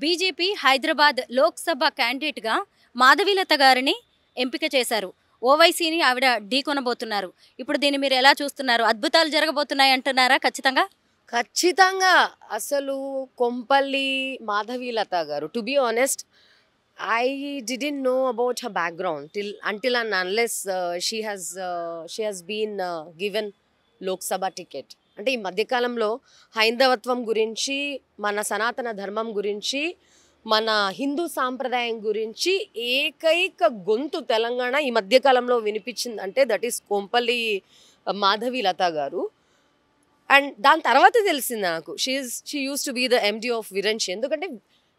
BJP Hyderabad Lok Sabha క్యాండిడేట్గా Madhavilatha గారిని ఎంపిక చేశారు. ఓవైసీని ఆవిడ ఢీకొనబోతున్నారు. ఇప్పుడు దీన్ని మీరు ఎలా చూస్తున్నారు? అద్భుతాలు జరగబోతున్నాయి అంటున్నారా? ఖచ్చితంగా ఖచ్చితంగా అసలు కొంపల్లి మాధవీలత గారు, to be honest, I didn't know about her background until and unless she has been given Lok Sabha ticket. అంటే ఈ మధ్యకాలంలో హైందవత్వం గురించి, మన సనాతన ధర్మం గురించి, మన హిందూ సాంప్రదాయం గురించి ఏకైక గొంతు తెలంగాణ ఈ మధ్యకాలంలో వినిపించింది అంటే దట్ ఈస్ కొంపల్లి మాధవీలత గారు. అండ్ దాని తర్వాత తెలిసింది నాకు she used to be the MD of Virinchi. ఎందుకంటే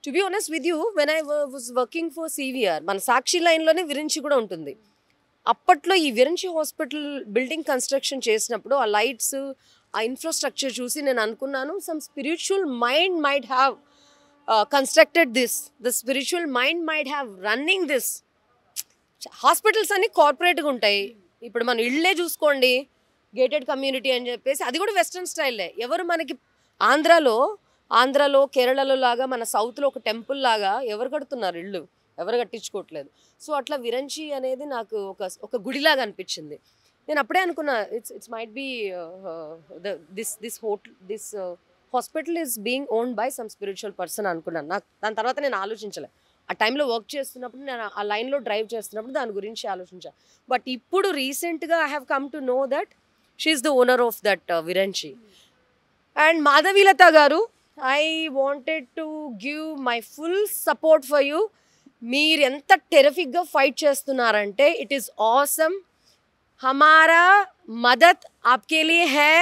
to be honest with you, when I was working for CVR, మన సాక్షి లైన్లోనే విరంచి కూడా ఉంటుంది. అప్పట్లో ఈ విరంచి హాస్పిటల్ బిల్డింగ్ కన్స్ట్రక్షన్ చేసినప్పుడు ఆ లైట్స్, ఆ ఇన్ఫ్రాస్ట్రక్చర్ చూసి నేను అనుకున్నాను, some spiritual mind might have constructed this, the spiritual mind might have running this. Hospitals అన్ని కార్పొరేట్గా ఉంటాయి. ఇప్పుడు మన ఇళ్ళే చూసుకోండి, గేటెడ్ కమ్యూనిటీ అని చెప్పేసి, అది కూడా వెస్ట్రన్ స్టైల్లే. ఎవరు మనకి ఆంధ్రాలో కేరళలో లాగా మన సౌత్లో ఒక టెంపుల్ లాగా ఎవరు కడుతున్నారు ఇళ్ళు? ఎవరు కట్టించుకోవట్లేదు. సో అట్లా విరంచి అనేది నాకు ఒక గుడిలాగా అనిపించింది. నేను అప్పుడే అనుకున్నా, it's might be this hospital is being owned by some spiritual person అనుకున్నాను. నాకు దాని తర్వాత నేను ఆలోచించలే. ఆ టైంలో వర్క్ చేస్తున్నప్పుడు, నేను ఆ లైన్లో డ్రైవ్ చేస్తున్నప్పుడు దాని గురించి ఆలోచించాను. బట్ ఇప్పుడు రీసెంట్గా I have come to know that she is the owner of that Virinchi. And Madhavi Latha గారు, I wanted to give my full support for you. మీరు ఎంత టెరిఫిక్గా ఫైట్ చేస్తున్నారంటే ఇట్ ఈస్ ఆసమ్. हमारा मदद आपके लिए है.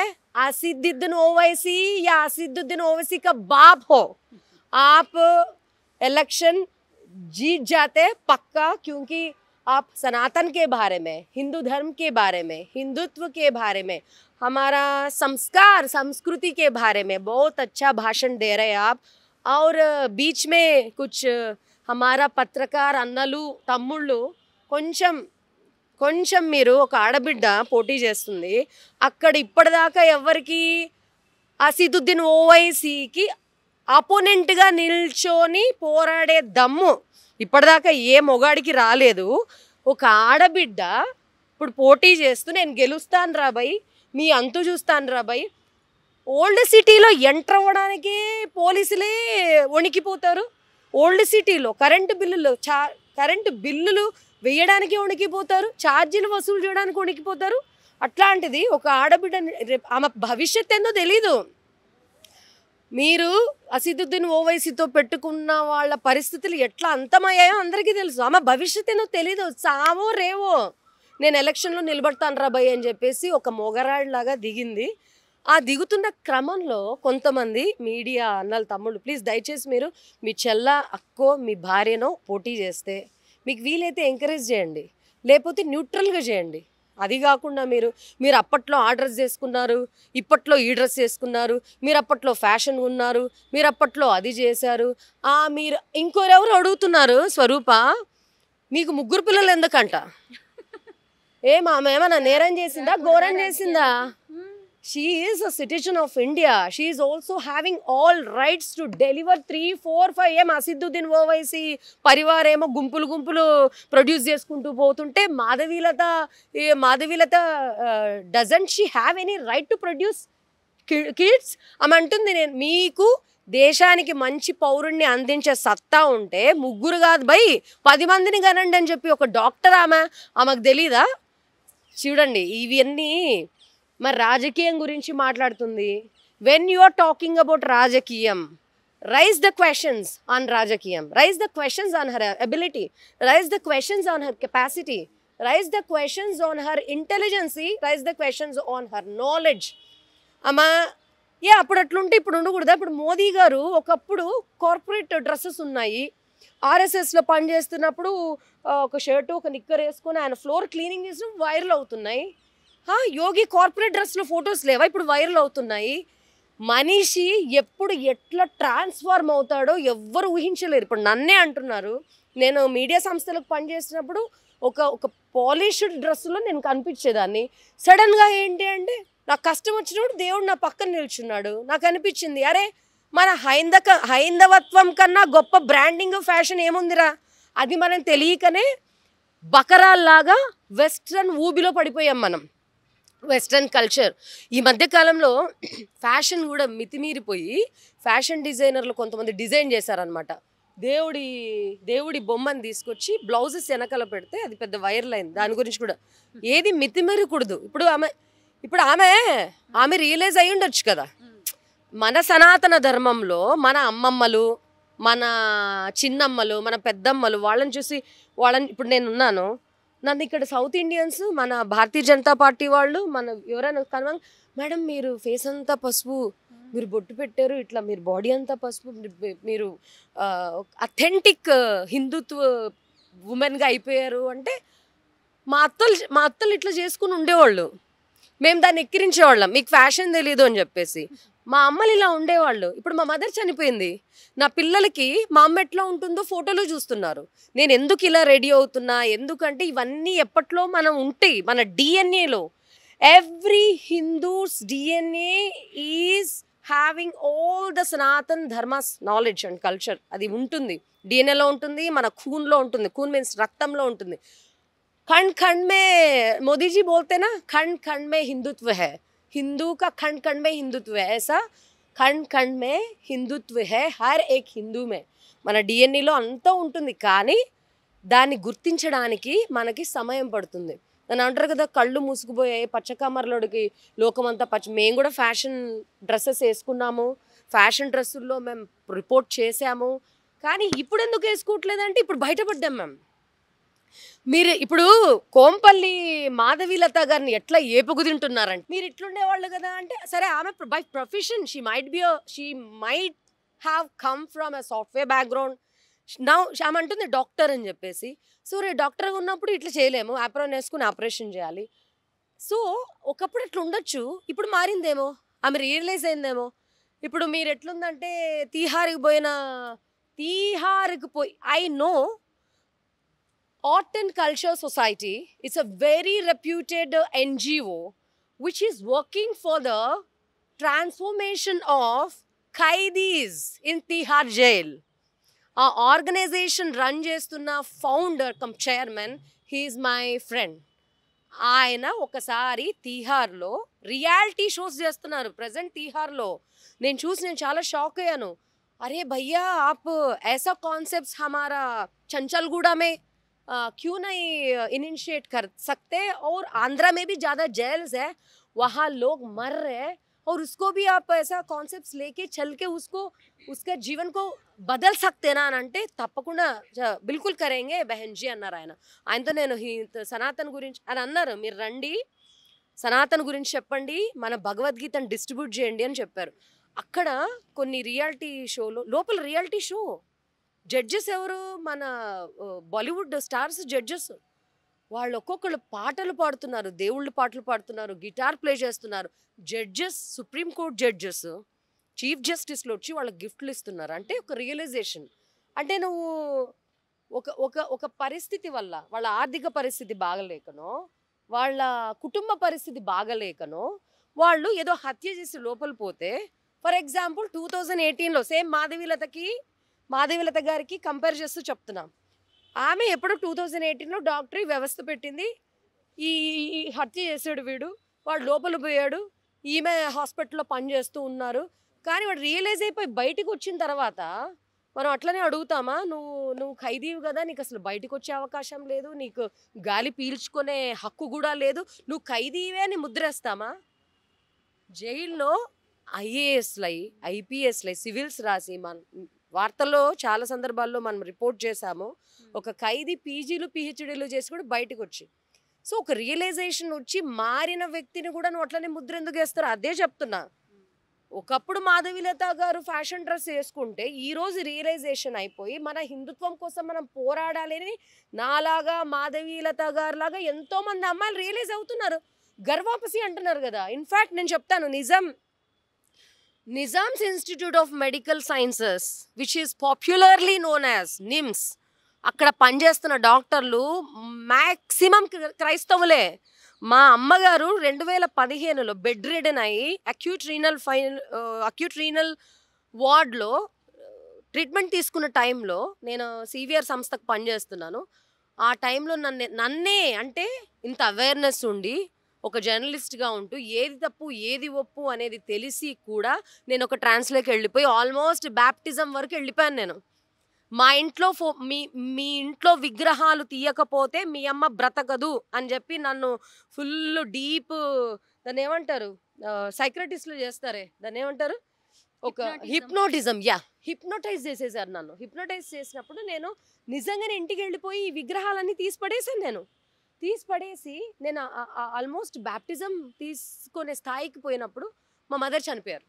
असीदुद्दीन ओवैसी या असीदुद्दीन ओवैसी का बाप हो, आप इलेक्शन जीत जाते पक्का, क्योंकि आप सनातन के बारे में, हिंदू धर्म के बारे में, हिंदुत्व के बारे में, हमारा संस्कार संस्कृति के बारे में बहुत अच्छा भाषण दे रहे हैं आप. और बीच में कुछ हमारा पत्रकार अन्नलू तम्मुళ్ళు కొంచెం మీరు, ఒక ఆడబిడ్డ పోటీ చేస్తుంది అక్కడ, ఇప్పటిదాకా ఎవరికి అసీదుద్దీన్ ఓవైసీకి అపోనెంట్గా నిల్చొని పోరాడే దమ్ము ఇప్పటిదాకా ఏ మొగాడికి రాలేదు. ఒక ఆడబిడ్డ ఇప్పుడు పోటీ చేస్తూ నేను గెలుస్తాను రాబాయ్, మీ అంతు చూస్తాను రాబాయ్. ఓల్డ్ సిటీలో ఎంటర్ అవ్వడానికి పోలీసులే వణికిపోతారు. ఓల్డ్ సిటీలో కరెంటు బిల్లులు వేయడానికి వణికిపోతారు, ఛార్జీలు వసూలు చేయడానికి వణికిపోతారు. అట్లాంటిది ఒక ఆడబిడ్డ, ఆమె భవిష్యత్ ఏందో తెలీదు. మీరు అసీదుద్దీన్ ఓవైసీతో పెట్టుకున్న వాళ్ళ పరిస్థితులు ఎట్లా అంతమయ్యాయో అందరికీ తెలుసు. ఆమె భవిష్యత్ ఏందో తెలీదు. సావో రేవో నేను ఎలక్షన్లో నిలబడతాను రాబాయ్ అని చెప్పేసి ఒక మొగరాడిలాగా దిగింది. ఆ దిగుతున్న క్రమంలో కొంతమంది మీడియా అన్నలు, తమ్ముళ్ళు, ప్లీజ్ దయచేసి మీరు మీ చెల్ల, అక్కో, మీ భార్యనో పోటీ చేస్తే మీకు వీలైతే ఎంకరేజ్ చేయండి, లేకపోతే న్యూట్రల్గా చేయండి. అది కాకుండా మీరు అప్పట్లో ఆ డ్రెస్ చేసుకున్నారు, ఇప్పట్లో ఈ డ్రెస్ చేసుకున్నారు, మీరు అప్పట్లో ఫ్యాషన్ ఉన్నారు, మీరు అప్పట్లో అది చేశారు, మీరు ఇంకోరెవరు అడుగుతున్నారు, స్వరూప మీకు 3 పిల్లలు ఎందుకంట? ఆమె ఏమన్నా నేరం చేసిందా, ఘోరం చేసిందా? She is a citizen of India. She is also having all rights to deliver 3, 4, 5. అసీదుద్దీన్ Owaisi Parivar ఏమో గుంపులు ప్రొడ్యూస్ చేసుకుంటూ పోతుంటే Madhavilatha doesn't she have any right to produce kids? ఆమె అంటుంది, నేను మీకు దేశానికి మంచి పౌరుణ్ణి అందించే సత్తా ఉంటే 3 కాదు బై 10 మందిని కనండి అని చెప్పి ఒక డాక్టర్ ఆమెకు తెలీదా? చూడండి, ఇవన్నీ మరి రాజకీయం గురించి మాట్లాడుతుంది. When you are talking about రాజకీయం, రైజ్ ద క్వశ్చన్స్ ఆన్ రాజకీయం, raise the questions on her ability, raise the questions on her capacity, raise the questions on her intelligence, raise the questions on her knowledge. అప్పుడు అట్లుంటే ఇప్పుడు ఉండకూడదా? ఇప్పుడు మోదీ గారు ఒకప్పుడు corporate dresses ఉన్నాయి, ఆర్ఎస్ఎస్లో పనిచేస్తున్నప్పుడు ఒక షర్టు, ఒక నిక్కర్ వేసుకొని ఆయన ఫ్లోర్ క్లీనింగ్ చేసి వైరల్ అవుతున్నాయి. యోగి కార్పొరేట్ డ్రెస్లో ఫొటోస్ లేవా, ఇప్పుడు వైరల్ అవుతున్నాయి. మనిషి ఎప్పుడు ఎట్లా ట్రాన్స్ఫార్మ్ అవుతాడో ఎవ్వరు ఊహించలేరు. ఇప్పుడు నన్నే అంటున్నారు, నేను మీడియా సంస్థలకు పనిచేసినప్పుడు ఒక పాలిష్డ్ డ్రెస్సులో నేను కనిపించేదాన్ని. సడన్గా ఏంటి అంటే నాకు కష్టం వచ్చినప్పుడు దేవుడు నా పక్కన నిల్చున్నాడు. నాకు అనిపించింది, అరే మన హైందవత్వం కన్నా గొప్ప బ్రాండింగ్ ఫ్యాషన్ ఏముందిరా? అది మనం తెలియకనే బకరాల్లాగా వెస్ట్రన్ ఊబిలో పడిపోయాం మనం. వెస్ట్రన్ కల్చర్ ఈ మధ్య కాలంలో ఫ్యాషన్ కూడా మితిమీరిపోయి ఫ్యాషన్ డిజైనర్లు కొంతమంది డిజైన్ చేశారనమాట. దేవుడి బొమ్మని తీసుకొచ్చి బ్లౌజెస్ వెనకాల పెడితే అది పెద్ద వైరల్ అయింది. దాని గురించి కూడా ఏది మితిమీరకూడదు. ఇప్పుడు ఆమె రియలైజ్ అయ్యి ఉండొచ్చు కదా. మన సనాతన ధర్మంలో మన అమ్మమ్మలు, మన చిన్నమ్మలు, మన పెద్దమ్మలు వాళ్ళని చూసి ఇప్పుడు నేనున్నాను, నన్ను ఇక్కడ సౌత్ ఇండియన్స్, మన భారతీయ జనతా పార్టీ వాళ్ళు, మన ఎవరైనా కనుక మేడం మీరు ఫేస్ అంతా పసుపు, మీరు బొట్టు పెట్టారు, ఇట్లా మీరు బాడీ అంతా పసుపు, మీరు అథెంటిక్ హిందుత్వ ఉమెన్గా అయిపోయారు అంటే మా అత్తలు ఇట్లా చేసుకుని ఉండేవాళ్ళు. మేము దాన్ని ఎక్కిరించేవాళ్ళం, మీకు ఫ్యాషన్ తెలీదు అని చెప్పేసి. మా అమ్మలు ఇలా ఉండేవాళ్ళు. ఇప్పుడు మా మదర్ చనిపోయింది, నా పిల్లలకి మా అమ్మ ఎట్లా ఉంటుందో ఫోటోలు చూస్తున్నారు. నేను ఎందుకు ఇలా రెడీ అవుతున్నా, ఎందుకంటే ఇవన్నీ ఎప్పట్లో మనం ఉంటాయి మన డిఎన్ఏలో. Every Hindu's DNA is having all the Sanatan Dharma's knowledge and culture. అది ఉంటుంది, డిఎన్ఏలో ఉంటుంది, మన ఖూన్లో ఉంటుంది. ఖూన్ మీన్స్ రక్తంలో ఉంటుంది. खंड खंड में मोदी जी बोलते ना, खंड खंड में हिंदुत्व है, हिंदू का खंड खंड में हिंदुत्व है. ऐसा खंड खंड में हिंदुत्व है हर एक हिंदू में. మన డిఎన్ఏలో అంతా ఉంటుంది, కానీ దాన్ని గుర్తించడానికి మనకి సమయం పడుతుంది. నన్ను అంటారు కదా, కళ్ళు మూసుకుపోయాయి పచ్చకామర్లోడికి లోకమంతా మేము కూడా ఫ్యాషన్ డ్రెస్సెస్ వేసుకున్నాము, ఫ్యాషన్ డ్రెస్సుల్లో మేము రిపోర్ట్ చేసాము, కానీ ఇప్పుడు ఎందుకు వేసుకోవట్లేదంటే ఇప్పుడు బయటపడ్డాం మేము. మీరు ఇప్పుడు కోంపల్లి మాధవీలత గారిని ఎట్లా ఏపుగు తింటున్నారంటే, మీరు ఇట్లుండేవాళ్ళు కదా అంటే, సరే ఆమె by profession she might have come from a software background. Now ఆమె అంటుంది డాక్టర్ అని చెప్పేసి. సో డాక్టర్ ఉన్నప్పుడు ఇట్లా చేయలేము, ఆప్రాన్ వేసుకుని ఆపరేషన్ చేయాలి. సో ఒకప్పుడు ఇట్లా ఉండొచ్చు, ఇప్పుడు మారిందేమో, ఆమె రియలైజ్ అయిందేమో. ఇప్పుడు మీరు ఎట్లుందంటే తీహార్కి పోయి I know Art and Culture Society is a very reputed NGO which is working for the transformation of Qaidis in Tihar jail. Our organization run chestunna founder cum chairman, he is my friend. ఆయన ఒకసారి తీహార్లో reality shows చేస్తున్నారు present తీహార్లో. నేను చాలా shock అయ్యాను. అరే భయ్యా आप ऐसा कॉन्सेप्ट्स हमारा चंचलगुड़ा में क्यों नहीं इनिशिएट कर सकते, और आंध्रा में भी ज़्यादा जेल्स है, वहाँ लोग मर रहे हैं, और उसको भी आप ऐसा कॉन्सेप्ट्स लेके चल के उसका जीवन को बदल सकते ना అంటే తప్పకుండా బిల్కుల్ కరేంగే బెహన్జీ అన్నారు ఆయన. ఆయనతో నేను సనాతన్ గురించి అని అన్నారు, మీరు రండి సనాతన్ గురించి చెప్పండి, మన భగవద్గీతను డిస్ట్రిబ్యూట్ చేయండి అని చెప్పారు. అక్కడ కొన్ని రియాలిటీ షోలో లోపల రియాలిటీ షో జడ్జెస్ ఎవరు, మన బాలీవుడ్ స్టార్స్ జడ్జెస్. వాళ్ళు ఒక్కొక్కళ్ళు పాటలు పాడుతున్నారు, దేవుళ్ళ పాటలు పాడుతున్నారు, గిటార్ ప్లే చేస్తున్నారు. జడ్జెస్, సుప్రీంకోర్టు జడ్జెస్, చీఫ్ జస్టిస్లు వచ్చి వాళ్ళకి గిఫ్ట్లు ఇస్తున్నారు. అంటే ఒక రియలైజేషన్. అంటే నువ్వు ఒక పరిస్థితి వల్ల, వాళ్ళ ఆర్థిక పరిస్థితి బాగలేకనో, వాళ్ళ కుటుంబ పరిస్థితి బాగలేకనో వాళ్ళు ఏదో హత్య చేసి లోపల పోతే, ఫర్ ఎగ్జాంపుల్ 2018లో సేమ్ మాధవీలత గారికి కంపేర్ చేస్తూ చెప్తున్నాం. ఆమె ఎప్పుడు 2018లో డాక్టరీ వ్యవస్థ పెట్టింది, ఈ హత్య చేసాడు వాడు లోపల పోయాడు, ఈమె హాస్పిటల్లో పనిచేస్తూ ఉన్నారు. కానీ వాడు రియలైజ్ అయిపోయి బయటకు వచ్చిన తర్వాత మనం అట్లనే అడుగుతామా, నువ్వు ఖైదీవి కదా, నీకు అసలు బయటకు వచ్చే అవకాశం లేదు, నీకు గాలి పీల్చుకునే హక్కు కూడా లేదు, నువ్వు ఖైదీవే అని ముద్రేస్తామా? జైల్లో ఐఏఎస్లై, ఐపీఎస్లై, సివిల్స్ రాసి వార్తల్లో చాలా సందర్భాల్లో మనం రిపోర్ట్ చేశాము. ఒక ఖైదీ పీజీలు పిహెచ్డీలు చేసి కూడా బయటకు వచ్చి, సో ఒక రియలైజేషన్ వచ్చి మారిన వ్యక్తిని కూడా నువ్వు అట్లనే ముద్ర ఎందుకు వేస్తారు? అదే చెప్తున్నా. ఒకప్పుడు మాధవీలత గారు ఫ్యాషన్ డ్రెస్ వేసుకుంటే ఈరోజు రియలైజేషన్ అయిపోయి మన హిందుత్వం కోసం మనం పోరాడాలని నాలాగా మాధవీలత గారు లాగా ఎంతోమంది అమ్మాయిలు రియలైజ్ అవుతున్నారు, గర్వాపసి అంటున్నారు కదా. ఇన్ఫ్యాక్ట్ నేను చెప్తాను, Nizam's Institute of Medical Sciences, which is popularly known as NIMS, అక్కడ పనిచేస్తున్న డాక్టర్లు మ్యాక్సిమం క్రైస్తవులే. మా అమ్మగారు 2015లో బెడ్ రిడన్ అయ్యి అక్యూట్ రీనల్ వార్డ్‌లో ట్రీట్మెంట్ తీసుకున్న టైంలో నేను సీవీఆర్ సంస్థకు పనిచేస్తున్నాను. ఆ టైంలో నన్నే అంటే ఇంత అవేర్‌నెస్ ఉండి, ఒక జర్నలిస్ట్‌గా ఉంటూ ఏది తప్పు, ఏది ఒప్పు అనేది తెలిసి కూడా నేను ఒక ట్రాన్స్‌లోకి వెళ్ళిపోయి ఆల్మోస్ట్ బాప్టిజం వరకు వెళ్ళిపోయాను నేను. మా ఇంట్లో మీ ఇంట్లో విగ్రహాలు తీయకపోతే మీ అమ్మ బ్రతకదు అని చెప్పి నన్ను ఫుల్ డీప్ దాన్నేమంటారు? సైకియాట్రిస్ట్‌లు చేస్తారే దాన్నేమంటారు? ఒక హిప్నోటిజం హిప్నోటైజ్ చేసేసారు నన్ను. హిప్నోటైజ్ చేసినప్పుడు నేను నిజంగానే ఇంటికెళ్ళిపోయి ఈ విగ్రహాలన్నీ తీసి పడేసాను నేను. తీసి పడేసి నేను ఆల్మోస్ట్ బాప్టిజం తీసుకునే స్థాయికి పోయినప్పుడు మా మదర్ చనిపోయారు.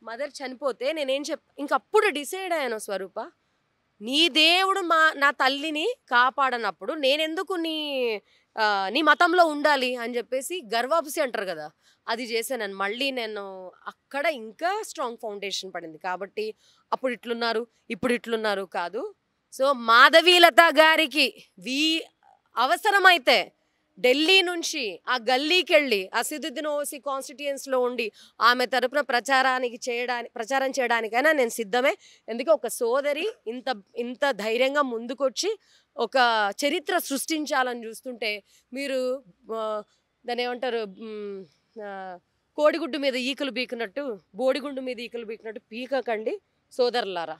మదర్ చనిపోతే నేనేం ఇంకప్పుడు డిసైడ్ అయ్యాను స్వరూప, నీ దేవుడు నా తల్లిని కాపాడనప్పుడు నేనెందుకు నీ మతంలో ఉండాలి అని చెప్పేసి గర్వాపసి అంటారు కదా, అది చేశాను. మళ్ళీ నేను అక్కడ ఇంకా స్ట్రాంగ్ ఫౌండేషన్ పడింది. కాబట్టి అప్పుడు ఇట్లున్నారు, ఇప్పుడు ఇట్లున్నారు కాదు. సో మాధవీలత గారికి అవసరమైతే ఢిల్లీ నుంచి ఆ గల్లీకి వెళ్ళి అసదుద్దీన్ ఓవైసీ కాన్స్టిట్యుయెన్సీలో ఉండి ఆమె తరపున ప్రచారం చేయడానికైనా నేను సిద్ధమే. ఎందుకంటే ఒక సోదరి ఇంత ధైర్యంగా ముందుకొచ్చి ఒక చరిత్ర సృష్టించాలని చూస్తుంటే మీరు దాన్ని ఏమంటారు, కోడిగుడ్డు మీద ఈకలు బీకినట్టు, బోడిగుండు మీద ఈకలు బీకినట్టు పీకకండి సోదరులారా.